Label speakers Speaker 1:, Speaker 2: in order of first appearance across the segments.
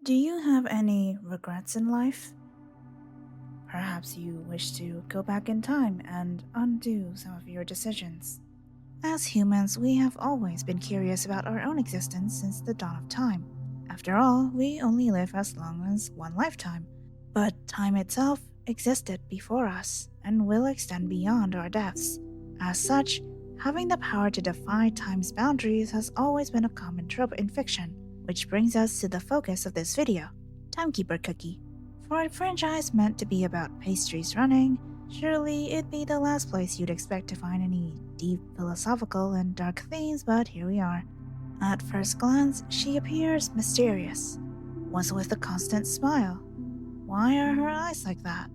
Speaker 1: Do you have any regrets in life? Perhaps you wish to go back in time and undo some of your decisions. As humans, we have always been curious about our own existence since the dawn of time. After all, we only live as long as one lifetime. But time itself existed before us and will extend beyond our deaths. As such, having the power to defy time's boundaries has always been a common trope in fiction, which brings us to the focus of this video, Timekeeper Cookie. For a franchise meant to be about pastries running, surely it'd be the last place you'd expect to find any deep philosophical and dark themes, but here we are. At first glance, she appears mysterious. What's with the constant smile? Why are her eyes like that?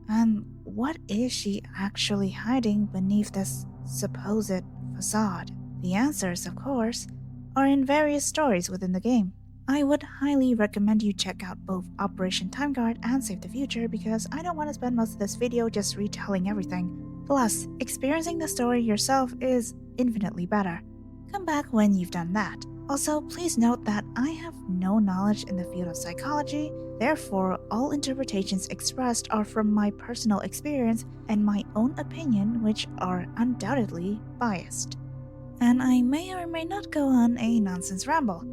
Speaker 1: And what is she actually hiding beneath this supposed facade? The answers, of course, are in various stories within the game. I would highly recommend you check out both Operation Timeguard and Save the Future because I don't want to spend most of this video just retelling everything. Plus, experiencing the story yourself is infinitely better. Come back when you've done that. Also, please note that I have no knowledge in the field of psychology, therefore, all interpretations expressed are from my personal experience and my own opinion, which are undoubtedly biased. And I may or may not go on a nonsense ramble.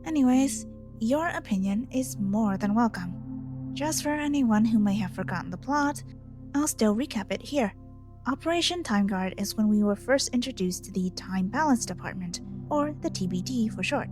Speaker 1: Anyways, your opinion is more than welcome. Just for anyone who may have forgotten the plot, I'll still recap it here. Operation Timeguard is when we were first introduced to the Time Balance Department, or the TBD for short,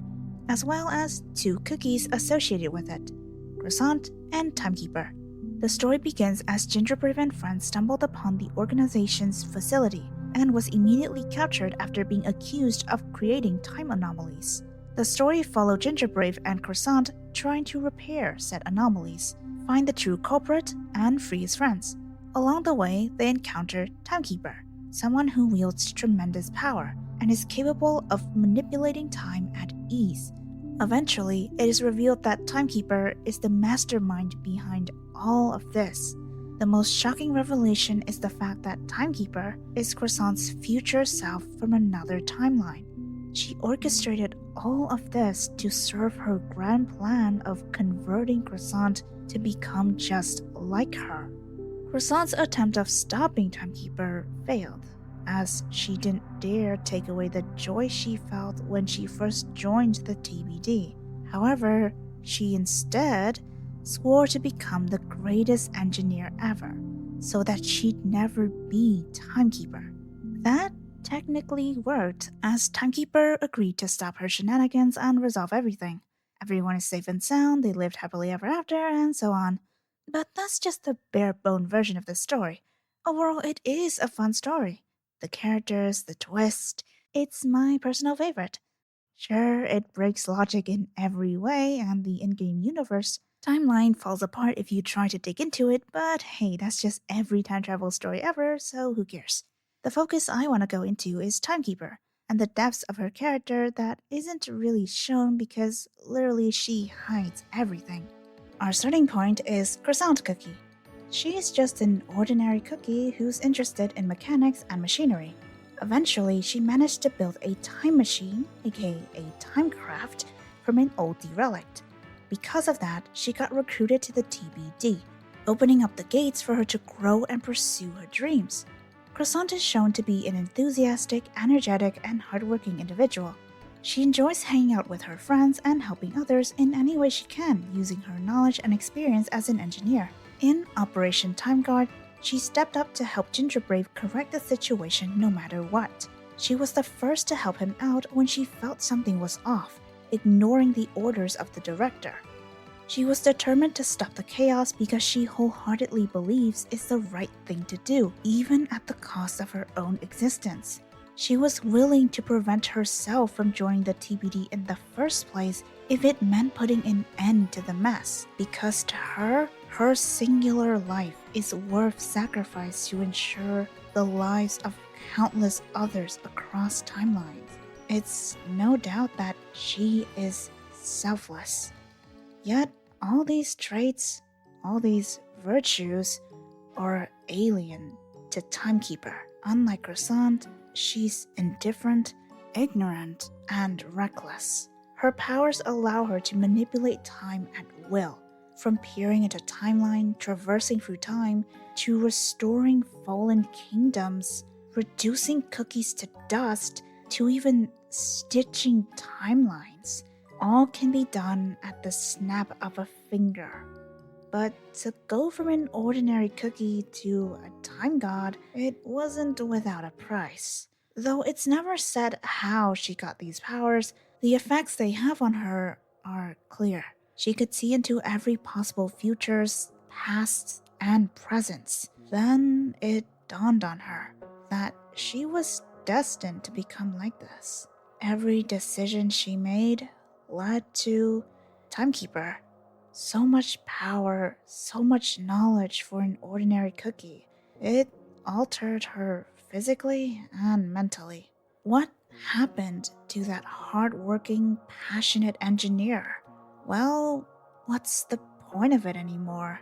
Speaker 1: as well as two cookies associated with it, Croissant and Timekeeper. The story begins as Gingerbread and friends stumbled upon the organization's facility and was immediately captured after being accused of creating time anomalies. The story followed Gingerbread and Croissant trying to repair said anomalies, find the true culprit, and free his friends. Along the way, they encounter Timekeeper, someone who wields tremendous power and is capable of manipulating time at ease. Eventually, it is revealed that Timekeeper is the mastermind behind all of this. The most shocking revelation is the fact that Timekeeper is Croissant's future self from another timeline. She orchestrated all of this to serve her grand plan of converting Croissant to become just like her. Croissant's attempt of stopping Timekeeper failed, as she didn't dare take away the joy she felt when she first joined the TBD. However, she instead swore to become the greatest engineer ever, so that she'd never be Timekeeper. That technically worked, as Timekeeper agreed to stop her shenanigans and resolve everything. Everyone is safe and sound, they lived happily ever after, and so on. But that's just the bare bone version of the story. Overall, it is a fun story. The characters, the twist, it's my personal favorite. Sure, it breaks logic in every way, and the in game universe timeline falls apart if you try to dig into it, but hey, that's just every time travel story ever, so who cares? The focus I want to go into is Timekeeper, and the depths of her character that isn't really shown because literally she hides everything. Our starting point is Croissant Cookie. She is just an ordinary cookie who's interested in mechanics and machinery. Eventually, she managed to build a time machine, aka a timecraft, from an old derelict. Because of that, she got recruited to the TBD, opening up the gates for her to grow and pursue her dreams. Croissant is shown to be an enthusiastic, energetic, and hardworking individual. She enjoys hanging out with her friends and helping others in any way she can, using her knowledge and experience as an engineer. In Operation Timeguard, she stepped up to help Gingerbread correct the situation no matter what. She was the first to help him out when she felt something was off, ignoring the orders of the director. She was determined to stop the chaos because she wholeheartedly believes it's the right thing to do, even at the cost of her own existence. She was willing to prevent herself from joining the TBD in the first place if it meant putting an end to the mess, because to her, her singular life is worth sacrifice to ensure the lives of countless others across timelines. It's no doubt that she is selfless. Yet, all these traits, all these virtues, are alien to Timekeeper. Unlike Croissant, she's indifferent, ignorant, and reckless. Her powers allow her to manipulate time at will, from peering into timeline, traversing through time, to restoring fallen kingdoms, reducing cookies to dust, to even stitching timelines. All can be done at the snap of a finger. But to go from an ordinary cookie to a time god, it wasn't without a price. Though it's never said how she got these powers, the effects they have on her are clear. She could see into every possible futures, pasts, and presents. Then it dawned on her that she was destined to become like this. Every decision she made led to Timekeeper. So much power, so much knowledge for an ordinary cookie. It altered her physically and mentally. What happened to that hardworking, passionate engineer? Well, what's the point of it anymore?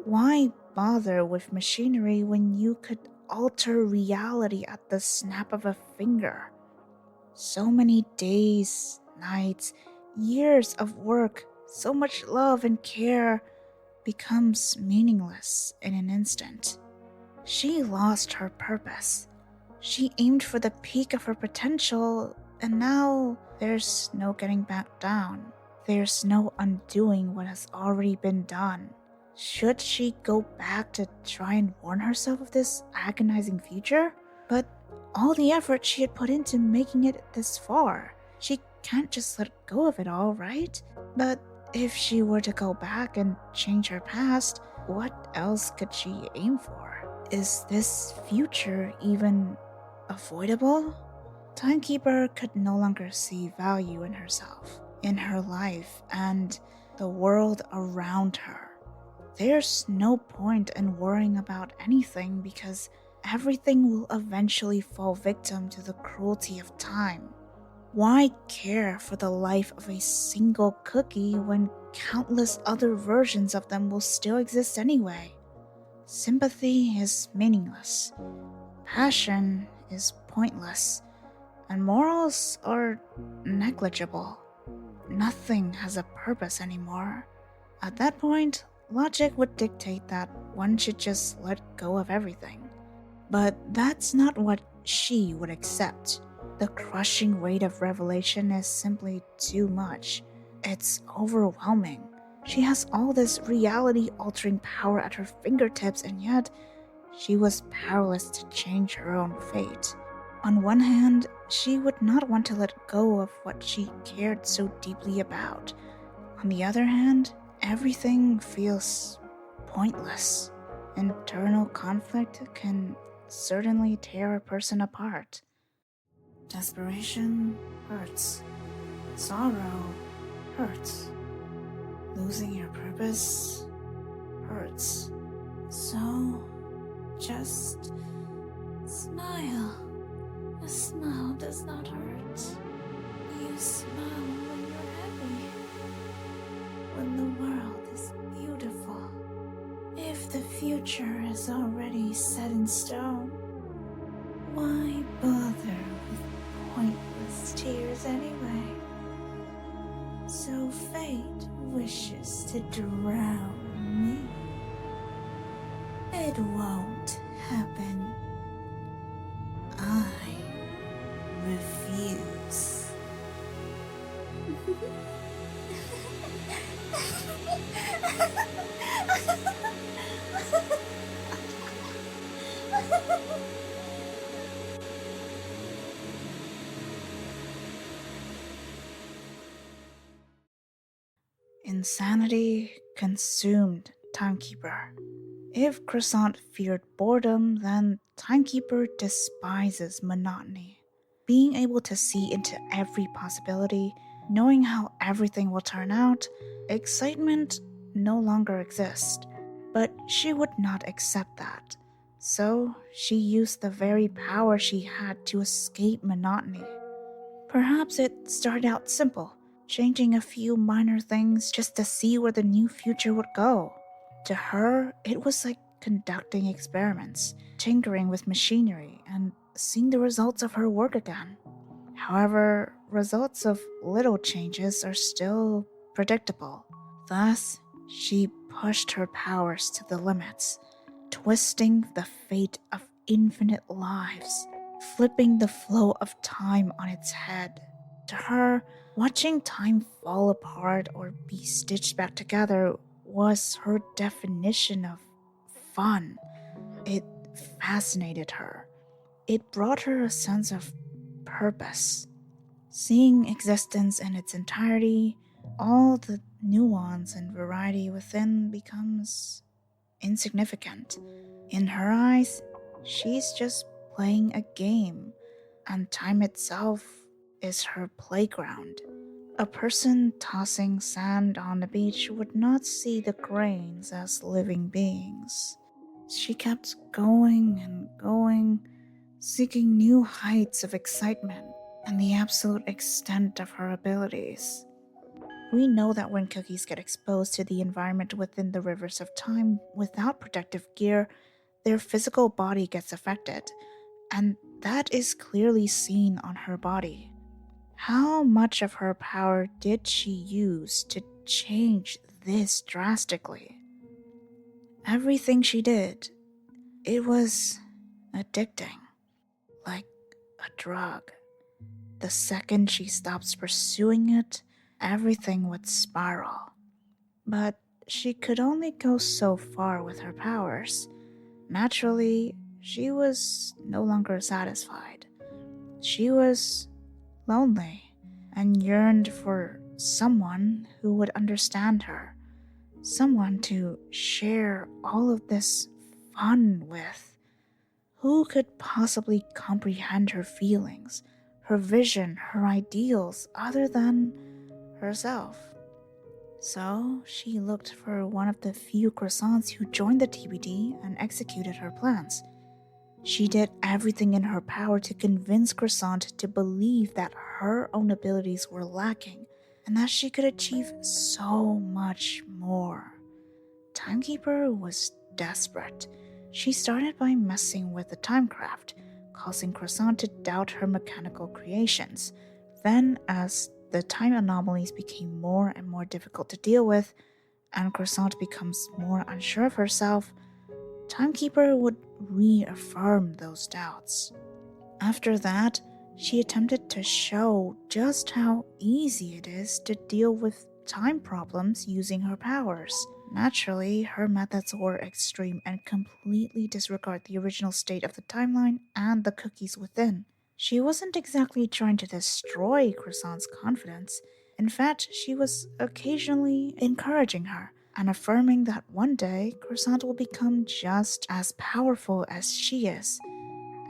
Speaker 1: Why bother with machinery when you could alter reality at the snap of a finger? So many days, nights, years of work, so much love and care becomes meaningless in an instant. She lost her purpose. She aimed for the peak of her potential, and now there's no getting back down. There's no undoing what has already been done. Should she go back to try and warn herself of this agonizing future? But all the effort she had put into making it this far, she can't just let go of it all, right? But if she were to go back and change her past, what else could she aim for? Is this future even avoidable? Timekeeper could no longer see value in herself, in her life, and the world around her. There's no point in worrying about anything because everything will eventually fall victim to the cruelty of time. Why care for the life of a single cookie when countless other versions of them will still exist anyway? Sympathy is meaningless, passion is pointless, and morals are negligible. Nothing has a purpose anymore. At that point, logic would dictate that one should just let go of everything. But that's not what she would accept. The crushing weight of revelation is simply too much. It's overwhelming. She has all this reality-altering power at her fingertips, and yet she was powerless to change her own fate. On one hand, she would not want to let go of what she cared so deeply about. On the other hand, everything feels pointless. Internal conflict can certainly tear a person apart. Desperation hurts. Sorrow hurts. Losing your purpose hurts. So, just smile. A smile does not hurt. You smile when you're happy. When the world is beautiful. If the future is already set in stone, why bother with pointless tears anyway? So fate wishes to drown me. It won't happen. I refuse. Insanity consumed Timekeeper. If Croissant feared boredom, then Timekeeper despises monotony. Being able to see into every possibility, knowing how everything will turn out, excitement no longer exists. But she would not accept that. So she used the very power she had to escape monotony. Perhaps it started out simple, changing a few minor things just to see where the new future would go. To her, it was like conducting experiments, tinkering with machinery, and seeing the results of her work again. However, results of little changes are still predictable. Thus, she pushed her powers to the limits, twisting the fate of infinite lives, flipping the flow of time on its head. To her, watching time fall apart or be stitched back together was her definition of fun. It fascinated her. It brought her a sense of purpose. Seeing existence in its entirety, all the nuance and variety within becomes insignificant. In her eyes, she's just playing a game, and time itself is her playground. A person tossing sand on the beach would not see the grains as living beings. She kept going and going, seeking new heights of excitement and the absolute extent of her abilities. We know that when cookies get exposed to the environment within the rivers of time without protective gear, their physical body gets affected, and that is clearly seen on her body. How much of her power did she use to change this drastically? Everything she did, it was addicting, like a drug. The second she stops pursuing it, everything would spiral. But she could only go so far with her powers. Naturally, she was no longer satisfied. She was lonely and yearned for someone who would understand her, someone to share all of this fun with. Who could possibly comprehend her feelings, her vision, her ideals, other than herself? So she looked for one of the few croissants who joined the TBD and executed her plans. She did everything in her power to convince Croissant to believe that her own abilities were lacking and that she could achieve so much more. Timekeeper was desperate. She started by messing with the timecraft, causing Croissant to doubt her mechanical creations. Then, as the time anomalies became more and more difficult to deal with, and Croissant becomes more unsure of herself, Timekeeper would reaffirm those doubts. After that, she attempted to show just how easy it is to deal with time problems using her powers. Naturally, her methods were extreme and completely disregard the original state of the timeline and the cookies within. She wasn't exactly trying to destroy Croissant's confidence. In fact, she was occasionally encouraging her and affirming that one day Croissant will become just as powerful as she is,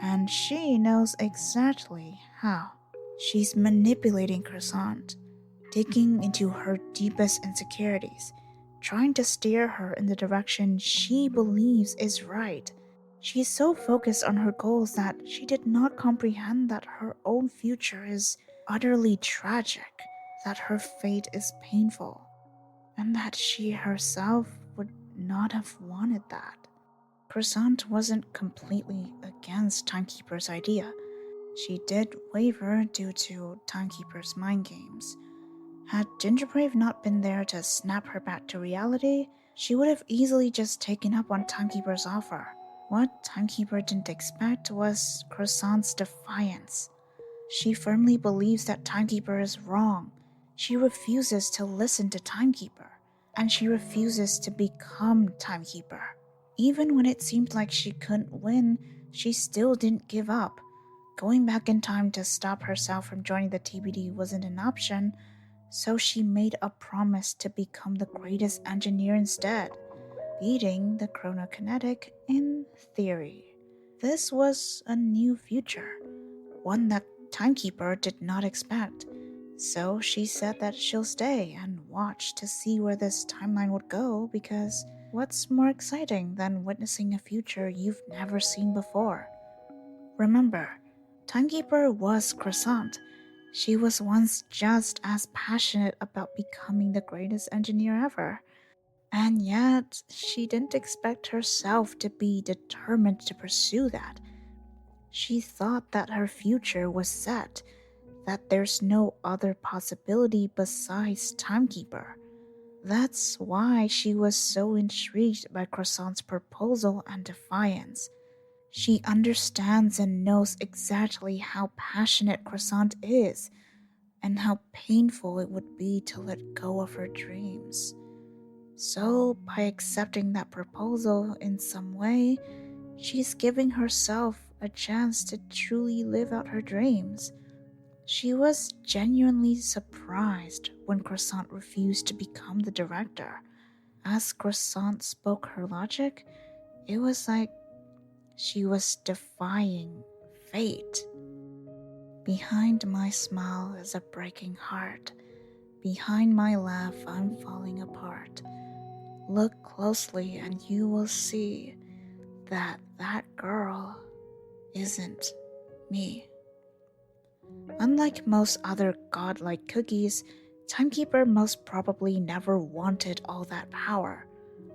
Speaker 1: and she knows exactly how. She's manipulating Croissant, digging into her deepest insecurities, trying to steer her in the direction she believes is right. She is so focused on her goals that she did not comprehend that her own future is utterly tragic, that her fate is painful, and that she herself would not have wanted that. Croissant wasn't completely against Timekeeper's idea. She did waver due to Timekeeper's mind games. Had Gingerbrave not been there to snap her back to reality, she would have easily just taken up on Timekeeper's offer. What Timekeeper didn't expect was Croissant's defiance. She firmly believes that Timekeeper is wrong. She refuses to listen to Timekeeper, and she refuses to become Timekeeper. Even when it seemed like she couldn't win, she still didn't give up. Going back in time to stop herself from joining the TBD wasn't an option, so she made a promise to become the greatest engineer instead, beating the chronokinetic in theory. This was a new future, one that Timekeeper did not expect. So she said that she'll stay and watch to see where this timeline would go, because what's more exciting than witnessing a future you've never seen before? Remember, Timekeeper was Croissant. She was once just as passionate about becoming the greatest engineer ever. And yet, she didn't expect herself to be determined to pursue that. She thought that her future was set, that there's no other possibility besides Timekeeper. That's why she was so intrigued by Croissant's proposal and defiance. She understands and knows exactly how passionate Croissant is and how painful it would be to let go of her dreams. So, by accepting that proposal in some way, she's giving herself a chance to truly live out her dreams. She was genuinely surprised when Croissant refused to become the director. As Croissant spoke her logic, it was like she was defying fate. Behind my smile is a breaking heart. Behind my laugh, I'm falling apart. Look closely and you will see that that girl isn't me. Unlike most other godlike cookies, Timekeeper most probably never wanted all that power.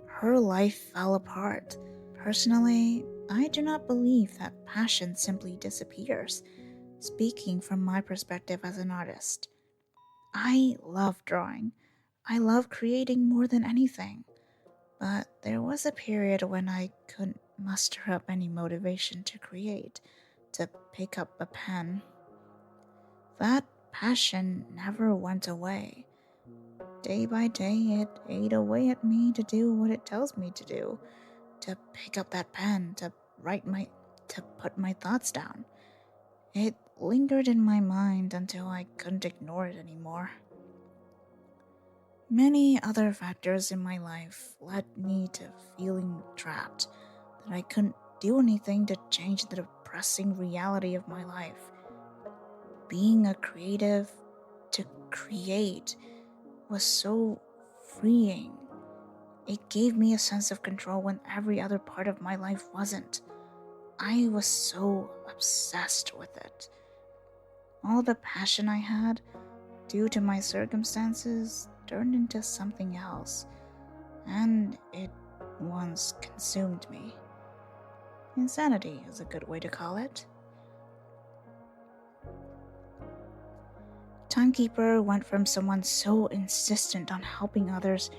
Speaker 1: Her life fell apart. Personally, I do not believe that passion simply disappears. Speaking from my perspective as an artist, I love drawing. I love creating more than anything. But there was a period when I couldn't muster up any motivation to create, to pick up a pen. That passion never went away. Day by day, it ate away at me to do what it tells me to do, to pick up that pen, to put my thoughts down. It lingered in my mind until I couldn't ignore it anymore. Many other factors in my life led me to feeling trapped, that I couldn't do anything to change the depressing reality of my life. Being a creative, to create, was so freeing. It gave me a sense of control when every other part of my life wasn't. I was so obsessed with it. All the passion I had, due to my circumstances, turned into something else, and it once consumed me. Insanity is a good way to call it. Timekeeper went from someone so insistent on helping others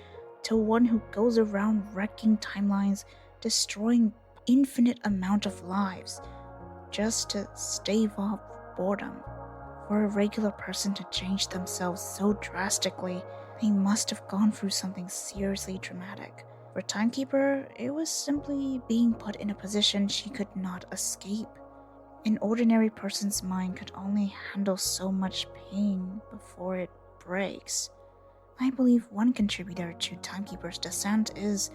Speaker 1: to one who goes around wrecking timelines, destroying infinite amount of lives, just to stave off boredom. For a regular person to change themselves so drastically, they must have gone through something seriously traumatic. For Timekeeper, it was simply being put in a position she could not escape. An ordinary person's mind could only handle so much pain before it breaks. I believe one contributor to Timekeeper's descent is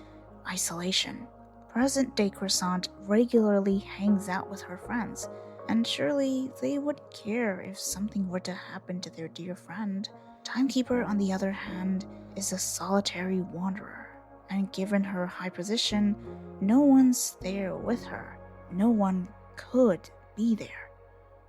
Speaker 1: isolation. Present-day Croissant regularly hangs out with her friends, and surely they would care if something were to happen to their dear friend. Timekeeper, on the other hand, is a solitary wanderer, and given her high position, no one's there with her. No one could be there.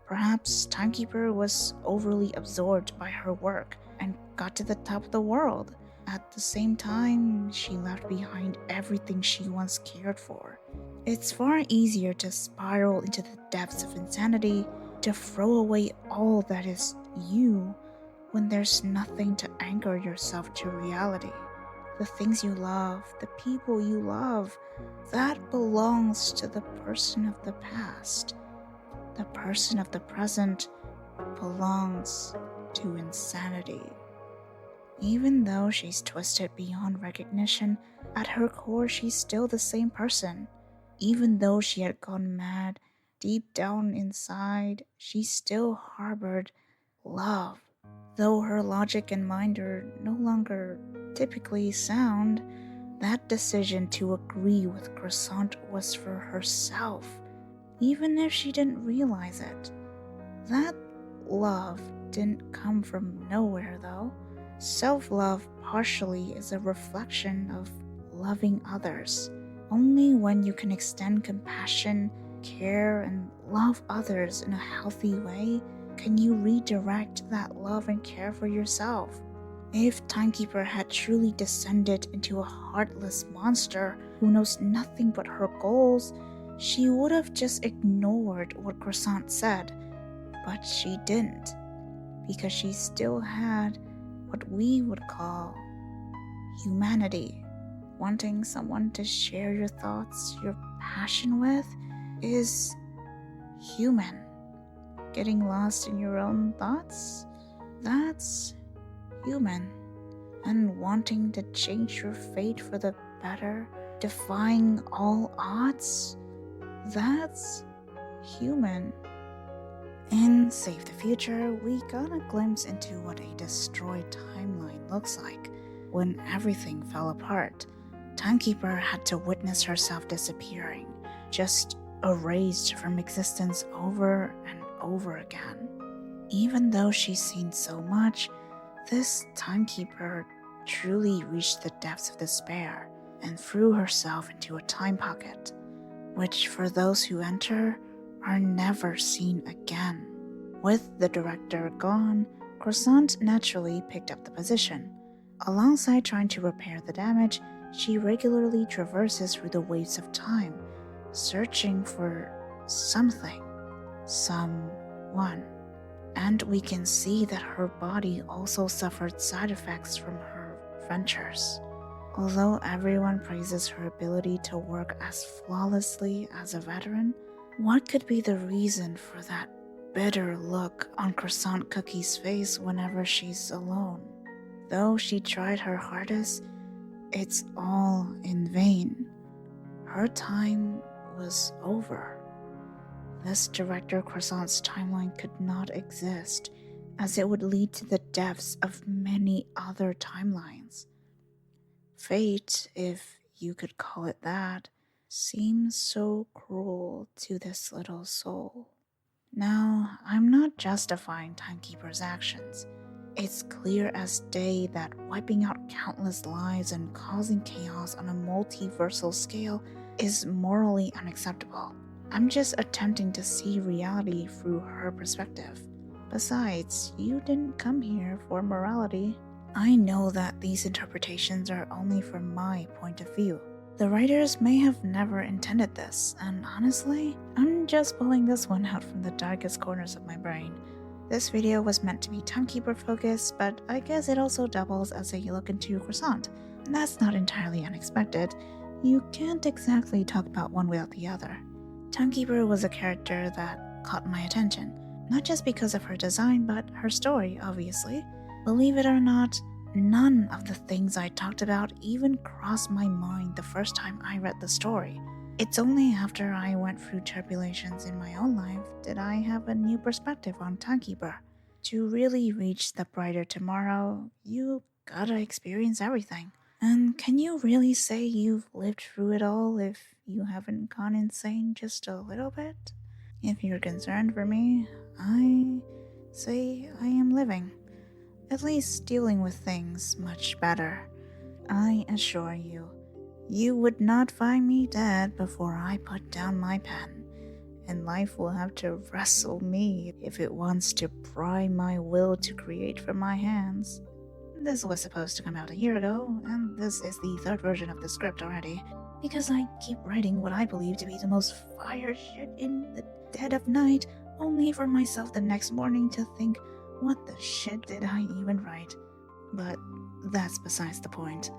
Speaker 1: Perhaps Timekeeper was overly absorbed by her work and got to the top of the world. At the same time, she left behind everything she once cared for. It's far easier to spiral into the depths of insanity, to throw away all that is you, when there's nothing to anchor yourself to reality. The things you love, the people you love, that belongs to the person of the past. The person of the present belongs to insanity. Even though she's twisted beyond recognition, at her core she's still the same person. Even though she had gone mad, deep down inside, she still harbored love. Though her logic and mind are no longer typically sound, that decision to agree with Croissant was for herself, even if she didn't realize it. That love didn't come from nowhere, though. Self-love partially is a reflection of loving others. Only when you can extend compassion, care, and love others in a healthy way can you redirect that love and care for yourself. If Timekeeper had truly descended into a heartless monster who knows nothing but her goals, she would have just ignored what Croissant said, but she didn't. because she still had what we would call humanity. Wanting someone to share your thoughts, your passion with, is human. Getting lost in your own thoughts, that's human. And wanting to change your fate for the better, defying all odds, that's human. In Save the Future, we got a glimpse into what a destroyed timeline looks like when everything fell apart. Timekeeper had to witness herself disappearing, just erased from existence over and over again. Even though she's seen so much, this Timekeeper truly reached the depths of despair and threw herself into a time pocket, which for those who enter are never seen again. With the director gone, Croissant naturally picked up the position. Alongside trying to repair the damage, she regularly traverses through the waves of time, searching for something, someone. And we can see that her body also suffered side effects from her ventures. Although everyone praises her ability to work as flawlessly as a veteran, what could be the reason for that bitter look on Croissant Cookie's face whenever she's alone? Though she tried her hardest, it's all in vain. Her time was over. This director Croissant's timeline could not exist, as it would lead to the deaths of many other timelines. Fate, if you could call it that, seems so cruel to this little soul. Now, I'm not justifying Timekeeper's actions. It's clear as day that wiping out countless lives and causing chaos on a multiversal scale is morally unacceptable. I'm just attempting to see reality through her perspective. Besides, you didn't come here for morality. I know that these interpretations are only from my point of view. The writers may have never intended this, and honestly, I'm just pulling this one out from the darkest corners of my brain. This video was meant to be Timekeeper focused, but I guess it also doubles as a look into Croissant. And that's not entirely unexpected. You can't exactly talk about one without the other. Timekeeper was a character that caught my attention, not just because of her design, but her story, obviously. Believe it or not, none of the things I talked about even crossed my mind the first time I read the story. It's only after I went through tribulations in my own life did I have a new perspective on Timekeeper. To really reach the brighter tomorrow, you gotta experience everything. And can you really say you've lived through it all if you haven't gone insane just a little bit? If you're concerned for me, I say I am living. At least dealing with things much better. I assure you, you would not find me dead before I put down my pen, and life will have to wrestle me if it wants to pry my will to create from my hands. This was supposed to come out a year ago, and this is the third version of the script already, because I keep writing what I believe to be the most fire shit in the dead of night, only for myself the next morning to think, what the shit did I even write? But that's besides the point.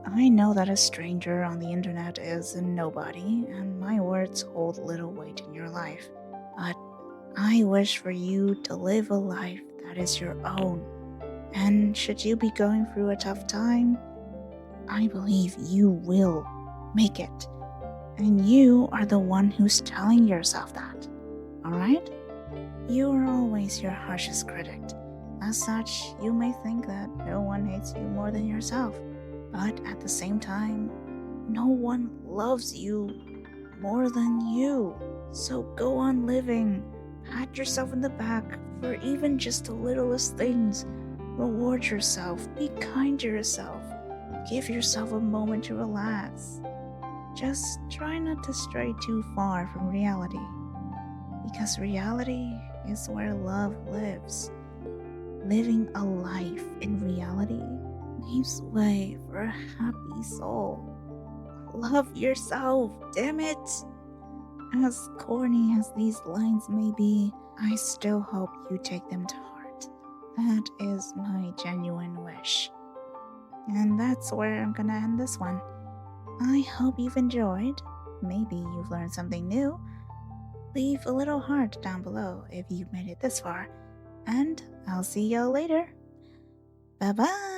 Speaker 1: I know that a stranger on the internet is a nobody, and my words hold little weight in your life. But I wish for you to live a life that is your own. And should you be going through a tough time, I believe you will make it. And you are the one who's telling yourself that. Alright? You are always your harshest critic. As such, you may think that no one hates you more than yourself. But at the same time, no one loves you more than you. So go on living. Pat yourself in the back for even just the littlest things. Reward yourself. Be kind to yourself. Give yourself a moment to relax. Just try not to stray too far from reality. Because reality is where love lives. Living a life in reality leaves way for a happy soul. Love yourself, damn it! As corny as these lines may be, I still hope you take them to heart. That is my genuine wish. And that's where I'm gonna end this one. I hope you've enjoyed. Maybe you've learned something new. Leave a little heart down below if you've made it this far. And I'll see y'all later. Bye bye.